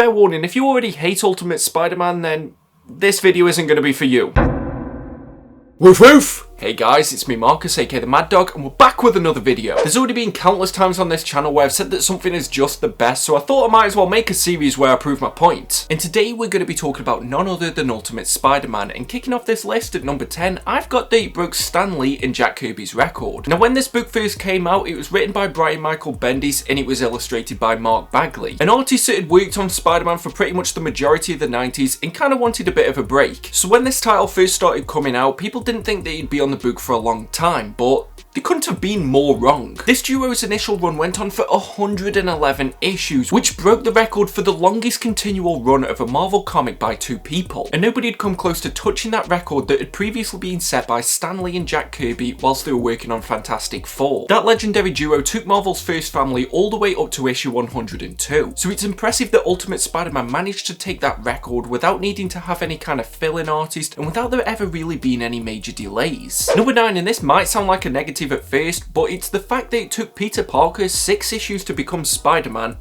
fair warning, if you already hate Ultimate Spider-Man, then this video isn't going to be for you. Woof woof! Hey guys, it's me Marcus, aka the Mad Dog, and we're back with another video. There's already been countless times on this channel where I've said that something is just the best, so I thought I might as well make a series where I prove my point. And today we're going to be talking about none other than Ultimate Spider-Man, and kicking off this list at number 10, I've got that it broke Stan Lee and Jack Kirby's record. Now when this book first came out, it was written by Brian Michael Bendis and it was illustrated by Mark Bagley, an artist that had worked on Spider-Man for pretty much the majority of the 90s and kind of wanted a bit of a break. So when this title first started coming out, people didn't think that he'd be on the book for a long time, but they couldn't have been more wrong. This duo's initial run went on for 111 issues, which broke the record for the longest continual run of a Marvel comic by two people, and nobody had come close to touching that record that had previously been set by Stan Lee and Jack Kirby whilst they were working on Fantastic Four. That legendary duo took Marvel's first family all the way up to issue 102, so it's impressive that Ultimate Spider-Man managed to take that record without needing to have any kind of fill-in artist and without there ever really being any major delays. Number 9, and this might sound like a negative at first, but it's the fact that it took Peter Parker 6 issues to become Spider-Man.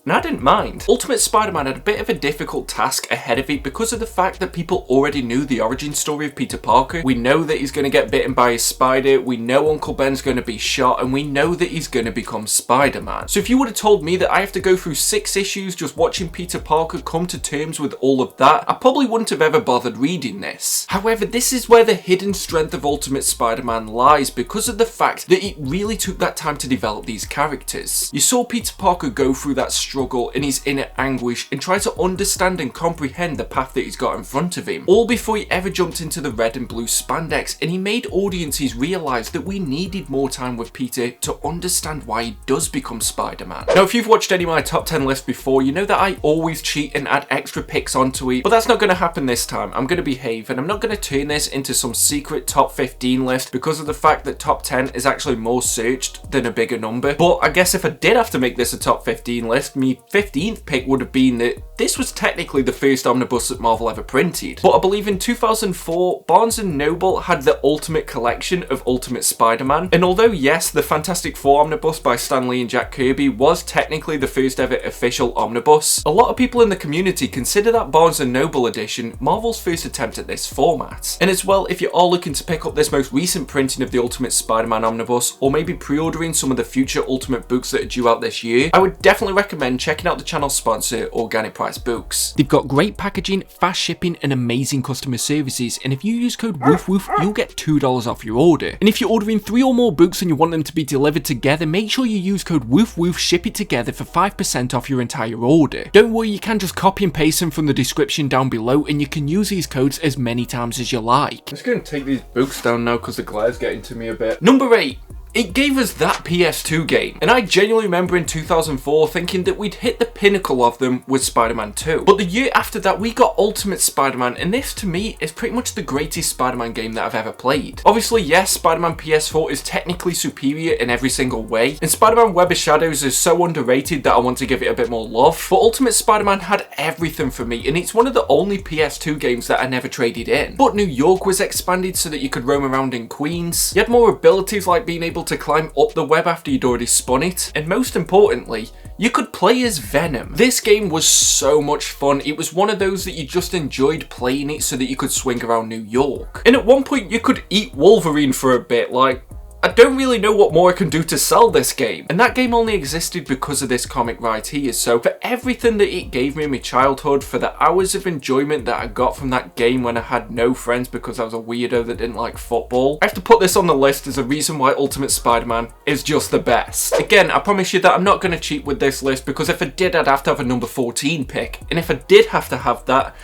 And I didn't mind. Ultimate Spider-Man had a bit of a difficult task ahead of it because of the fact that people already knew the origin story of Peter Parker. We know that he's going to get bitten by a spider, we know Uncle Ben's going to be shot, and we know that he's going to become Spider-Man. So if you would have told me that I have to go through 6 issues just watching Peter Parker come to terms with all of that, I probably wouldn't have ever bothered reading this. However, this is where the hidden strength of Ultimate Spider-Man lies because of the fact that it really took that time to develop these characters. You saw Peter Parker go through that struggle in his inner anguish and try to understand and comprehend the path that he's got in front of him, all before he ever jumped into the red and blue spandex, and he made audiences realise that we needed more time with Peter to understand why he does become Spider-Man. Now if you've watched any of my top 10 lists before, you know that I always cheat and add extra picks onto it, but that's not going to happen this time. I'm going to behave and I'm not going to turn this into some secret top 15 list because of the fact that top 10 is actually more searched than a bigger number. But I guess if I did have to make this a top 15 list, my 15th pick would have been that this was technically the first omnibus that Marvel ever printed. But I believe in 2004, Barnes & Noble had the Ultimate Collection of Ultimate Spider-Man, and although yes, the Fantastic Four omnibus by Stan Lee and Jack Kirby was technically the first ever official omnibus, a lot of people in the community consider that Barnes & Noble edition Marvel's first attempt at this format. And as well, if you're all looking to pick up this most recent printing of the Ultimate Spider-Man omnibus, or maybe pre-ordering some of the future Ultimate books that are due out this year, I would definitely recommend checking out the channel sponsor, Organic Price Books. They've got great packaging, fast shipping, and amazing customer services, and if you use code WOOFWOOF, you'll get $2 off your order. And if you're ordering 3 or more books and you want them to be delivered together, make sure you use code WOOFWOOF, ship it together for 5% off your entire order. Don't worry, you can just copy and paste them from the description down below, and you can use these codes as many times as you like. I'm just going to take these books down now because the glare's getting to me a bit. Number 8. It gave us that PS2 game, and I genuinely remember in 2004 thinking that we'd hit the pinnacle of them with Spider-Man 2. But the year after that we got Ultimate Spider-Man, and this to me is pretty much the greatest Spider-Man game that I've ever played. Obviously yes, Spider-Man PS4 is technically superior in every single way, and Spider-Man Web of Shadows is so underrated that I want to give it a bit more love, but Ultimate Spider-Man had everything for me, and it's one of the only PS2 games that I never traded in. But New York was expanded so that you could roam around in Queens, you had more abilities like being able to climb up the web after you'd already spun it, and most importantly, you could play as Venom. This game was so much fun. It was one of those that you just enjoyed playing it so that you could swing around New York. And at one point you could eat Wolverine for a bit, like, I don't really know what more I can do to sell this game. And that game only existed because of this comic right here. So for everything that it gave me in my childhood, for the hours of enjoyment that I got from that game when I had no friends because I was a weirdo that didn't like football, I have to put this on the list as a reason why Ultimate Spider-Man is just the best. Again, I promise you that I'm not going to cheat with this list because if I did, I'd have to have a number 14 pick. And if I did have to have that,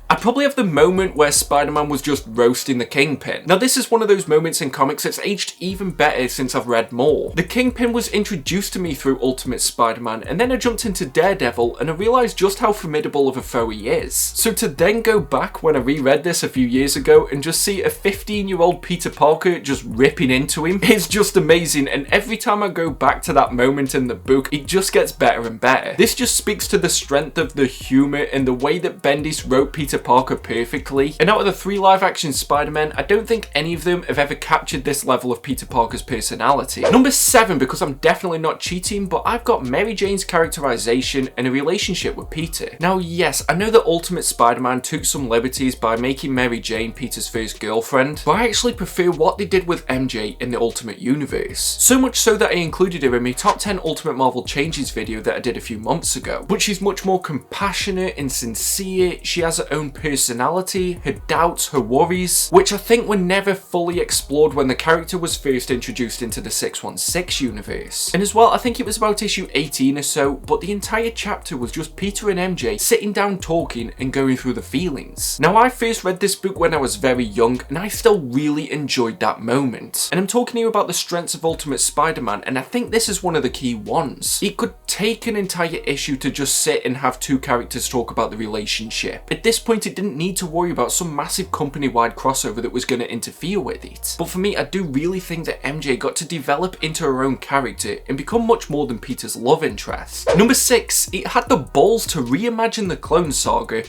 I'd probably have the moment where Spider-Man was just roasting the Kingpin. Now this is one of those moments in comics that's aged even better since I've read more. The Kingpin was introduced to me through Ultimate Spider-Man, and then I jumped into Daredevil and I realised just how formidable of a foe he is. So to then go back when I reread this a few years ago and just see a 15-year-old Peter Parker just ripping into him is just amazing, and every time I go back to that moment in the book, it just gets better and better. This just speaks to the strength of the humour and the way that Bendis wrote Peter Peter Parker perfectly, and out of the 3 live-action Spider-Men, I don't think any of them have ever captured this level of Peter Parker's personality. Number 7, because I'm definitely not cheating, but I've got Mary Jane's characterization and a relationship with Peter. Now yes, I know that Ultimate Spider-Man took some liberties by making Mary Jane Peter's first girlfriend, but I actually prefer what they did with MJ in the Ultimate Universe. So much so that I included her in my top 10 Ultimate Marvel Changes video that I did a few months ago. But she's much more compassionate and sincere, she has her own personality, her doubts, her worries, which I think were never fully explored when the character was first introduced into the 616 universe. And as well, I think it was about issue 18 or so, but the entire chapter was just Peter and MJ sitting down talking and going through the feelings. Now I first read this book when I was very young, and I still really enjoyed that moment. And I'm talking here about the strengths of Ultimate Spider-Man, and I think this is one of the key ones. It could take an entire issue to just sit and have 2 characters talk about the relationship. At this point, it didn't need to worry about some massive company-wide crossover that was going to interfere with it. But for me, I do really think that MJ got to develop into her own character and become much more than Peter's love interest. Number 6, it had the balls to reimagine the Clone Saga,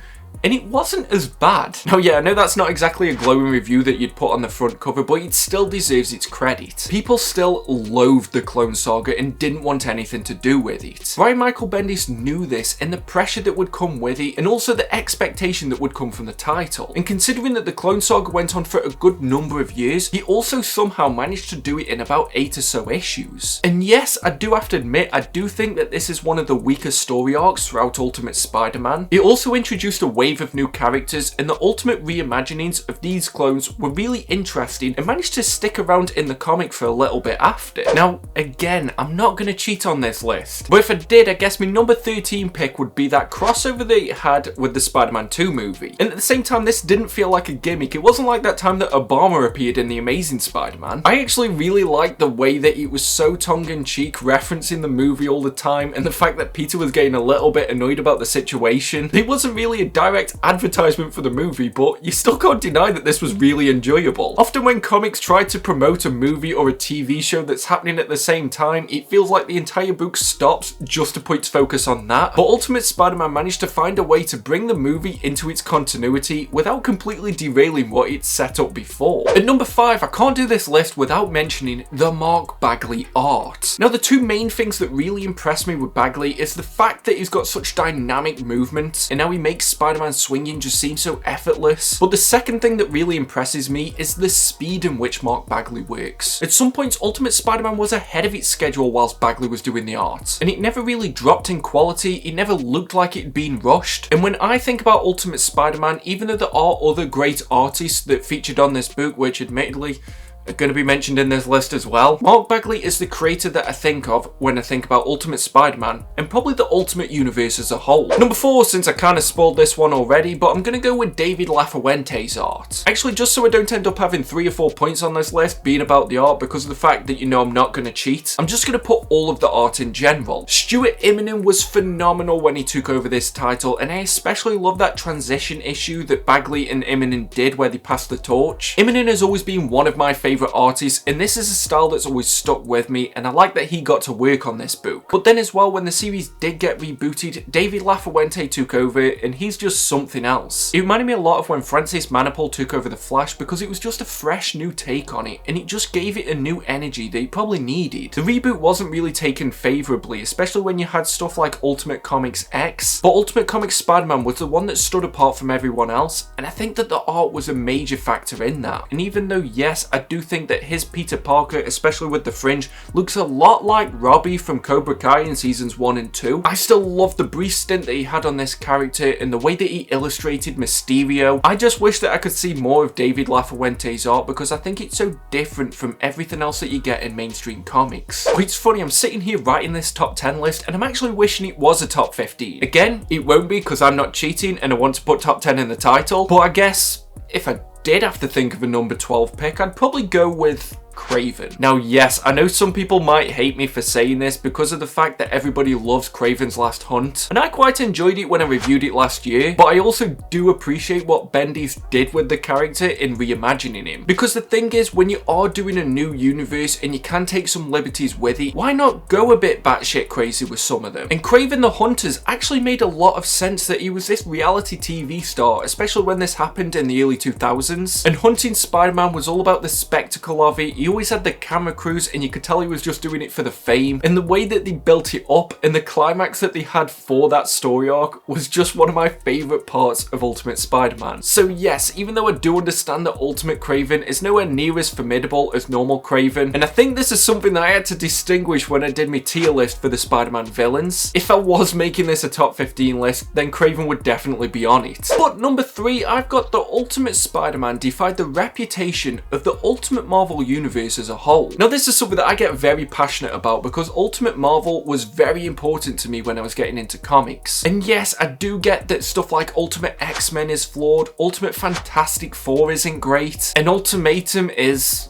and it wasn't as bad. Now yeah, I know that's not exactly a glowing review that you'd put on the front cover, but it still deserves its credit. People still loathed the Clone Saga and didn't want anything to do with it. Brian Michael Bendis knew this and the pressure that would come with it, and also the expectation that would come from the title. And considering that the Clone Saga went on for a good number of years, he also somehow managed to do it in about 8 or so issues. And yes, I do have to admit, I do think that this is one of the weaker story arcs throughout Ultimate Spider-Man. It also introduced a wave of new characters, and the ultimate reimaginings of these clones were really interesting and managed to stick around in the comic for a little bit after. Now again, I'm not going to cheat on this list, but if I did, I guess my number 13 pick would be that crossover that it had with the Spider-Man 2 movie. And at the same time, this didn't feel like a gimmick. It wasn't like that time that Obama appeared in The Amazing Spider-Man. I actually really liked the way that it was so tongue-in-cheek, referencing the movie all the time, and the fact that Peter was getting a little bit annoyed about the situation. It wasn't really a direct advertisement for the movie, but you still can't deny that this was really enjoyable. Often when comics try to promote a movie or a TV show that's happening at the same time, it feels like the entire book stops just to put its focus on that. But Ultimate Spider-Man managed to find a way to bring the movie into its continuity without completely derailing what it's set up before. At number 5, I can't do this list without mentioning the Mark Bagley art. Now the 2 main things that really impress me with Bagley is the fact that he's got such dynamic movement, and how he makes Spider-Man swinging just seems so effortless. But the second thing that really impresses me is the speed in which Mark Bagley works. At some points, Ultimate Spider-Man was ahead of its schedule whilst Bagley was doing the art, and it never really dropped in quality. It never looked like it had been rushed. And when I think about Ultimate Spider-Man, even though there are other great artists that featured on this book, which admittedly are going to be mentioned in this list as well, Mark Bagley is the creator that I think of when I think about Ultimate Spider-Man, and probably the Ultimate Universe as a whole. Number 4, since I kind of spoiled this one already, but I'm going to go with David LaFuente's art. Actually, just so I don't end up having 3 or 4 points on this list being about the art, because of the fact that you know I'm not going to cheat, I'm just going to put all of the art in general. Stuart Immonen was phenomenal when he took over this title, and I especially love that transition issue that Bagley and Immonen did where they passed the torch. Immonen has always been one of my favourite artists, and this is a style that's always stuck with me, and I like that he got to work on this book. But then as well, when the series did get rebooted, David LaFuente took over, and he's just something else. It reminded me a lot of when Francis Manapul took over The Flash, because it was just a fresh new take on it, and it just gave it a new energy that it probably needed. The reboot wasn't really taken favourably, especially when you had stuff like Ultimate Comics X, but Ultimate Comics Spider-Man was the one that stood apart from everyone else, and I think that the art was a major factor in that. And even though yes, I do think that his Peter Parker, especially with the fringe, looks a lot like Robbie from Cobra Kai in seasons 1 and 2. I still love the brief stint that he had on this character and the way that he illustrated Mysterio. I just wish that I could see more of David LaFuente's art, because I think it's so different from everything else that you get in mainstream comics. But it's funny, I'm sitting here writing this top 10 list and I'm actually wishing it was a top 15. Again, it won't be because I'm not cheating and I want to put top 10 in the title, but I guess if I did have to think of a number 12 pick, I'd probably go with Kraven. Now, yes, I know some people might hate me for saying this because of the fact that everybody loves Kraven's Last Hunt, and I quite enjoyed it when I reviewed it last year, but I also do appreciate what Bendis did with the character in reimagining him. Because the thing is, when you are doing a new universe and you can take some liberties with it, why not go a bit batshit crazy with some of them? And Kraven the Hunters actually made a lot of sense that he was this reality TV star, especially when this happened in the early 2000s. And hunting Spider-Man was all about the spectacle of it. He always had the camera crews and you could tell he was just doing it for the fame. And the way that they built it up and the climax that they had for that story arc was just one of my favourite parts of Ultimate Spider-Man. So yes, even though I do understand that Ultimate Kraven is nowhere near as formidable as normal Kraven, and I think this is something that I had to distinguish when I did my tier list for the Spider-Man villains. If I was making this a top 15 list, then Kraven would definitely be on it. But number 3, I've got the Ultimate Spider-Man defied the reputation of the Ultimate Marvel Universe as a whole. Now this is something that I get very passionate about because Ultimate Marvel was very important to me when I was getting into comics. And yes, I do get that stuff like Ultimate X-Men is flawed, Ultimate Fantastic Four isn't great, and Ultimatum is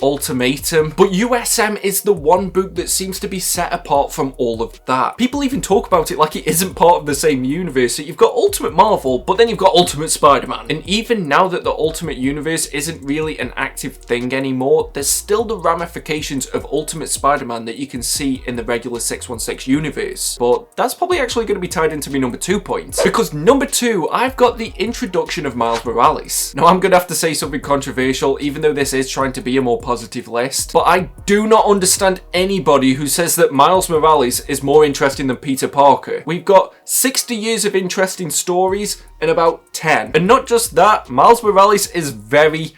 Ultimatum, but USM is the one book that seems to be set apart from all of that. People even talk about it like it isn't part of the same universe. So you've got Ultimate Marvel, but then you've got Ultimate Spider-Man. And even now that the Ultimate Universe isn't really an active thing anymore, there's still the ramifications of Ultimate Spider-Man that you can see in the regular 616 universe. But that's probably actually going to be tied into my number 2 point. Because number 2, I've got the introduction of Miles Morales. Now I'm going to have to say something controversial, even though this is trying to be a more positive list, but I do not understand anybody who says that Miles Morales is more interesting than Peter Parker. We've got 60 years of interesting stories and about 10. And not just that, Miles Morales is very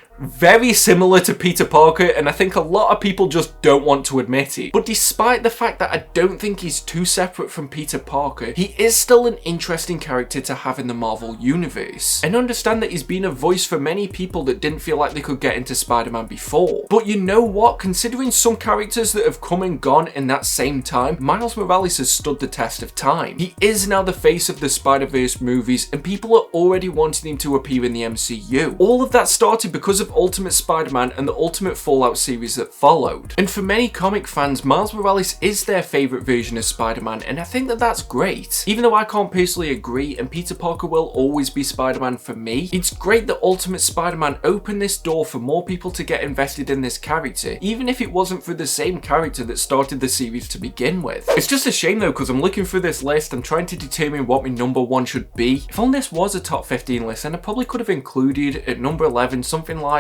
similar to Peter Parker, and I think a lot of people just don't want to admit it. But despite the fact that I don't think he's too separate from Peter Parker, he is still an interesting character to have in the Marvel Universe. And understand that he's been a voice for many people that didn't feel like they could get into Spider-Man before. But you know what? Considering some characters that have come and gone in that same time, Miles Morales has stood the test of time. He is now the face of the Spider-Verse movies, and people are already wanting him to appear in the MCU. All of that started because of Ultimate Spider-Man and the Ultimate Fallout series that followed. And for many comic fans, Miles Morales is their favourite version of Spider-Man, and I think that that's great. Even though I can't personally agree, and Peter Parker will always be Spider-Man for me, it's great that Ultimate Spider-Man opened this door for more people to get invested in this character, even if it wasn't for the same character that started the series to begin with. It's just a shame though, because I'm looking through this list, I'm trying to determine what my number 1 should be. If only this was a top 15 list, then I probably could have included at number 11 something like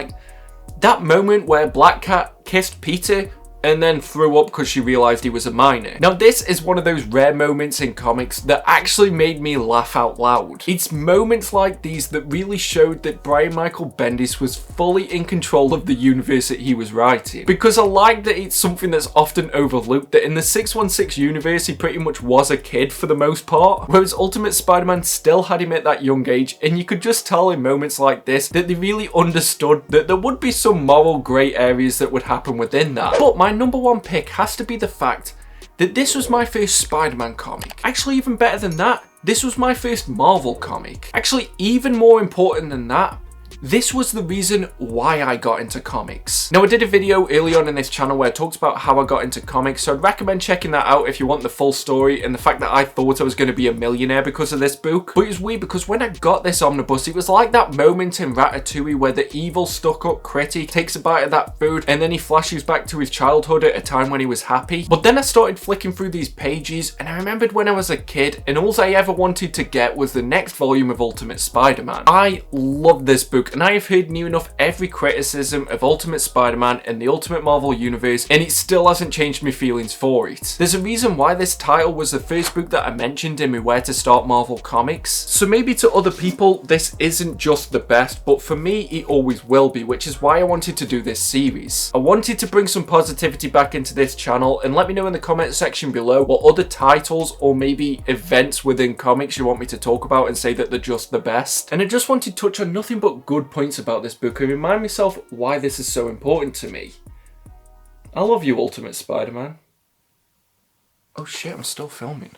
that moment where Black Cat kissed Peter and then threw up because she realised he was a minor. Now this is one of those rare moments in comics that actually made me laugh out loud. It's moments like these that really showed that Brian Michael Bendis was fully in control of the universe that he was writing. Because I like that it's something that's often overlooked, that in the 616 universe he pretty much was a kid for the most part, whereas Ultimate Spider-Man still had him at that young age, and you could just tell in moments like this that they really understood that there would be some moral grey areas that would happen within that. But my number 1 pick has to be the fact that this was my first Spider-Man comic. Actually, even better than that, this was my first Marvel comic. Actually, even more important than that, this was the reason why I got into comics. Now I did a video early on in this channel where I talked about how I got into comics, so I'd recommend checking that out if you want the full story and the fact that I thought I was going to be a millionaire because of this book. But it was weird because when I got this omnibus, it was like that moment in Ratatouille where the evil stuck-up Critty takes a bite of that food and then he flashes back to his childhood at a time when he was happy. But then I started flicking through these pages and I remembered when I was a kid and all I ever wanted to get was the next volume of Ultimate Spider-Man. I loved this book, and I have heard near enough every criticism of Ultimate Spider-Man and the Ultimate Marvel Universe, and it still hasn't changed my feelings for it. There's a reason why this title was the first book that I mentioned in my Where to Start Marvel Comics. So maybe to other people this isn't just the best, but for me it always will be, which is why I wanted to do this series. I wanted to bring some positivity back into this channel, and let me know in the comment section below what other titles or maybe events within comics you want me to talk about and say that they're just the best. And I just wanted to touch on nothing but good points about this book and remind myself why this is so important to me. I love you, Ultimate Spider-Man. Oh shit, I'm still filming.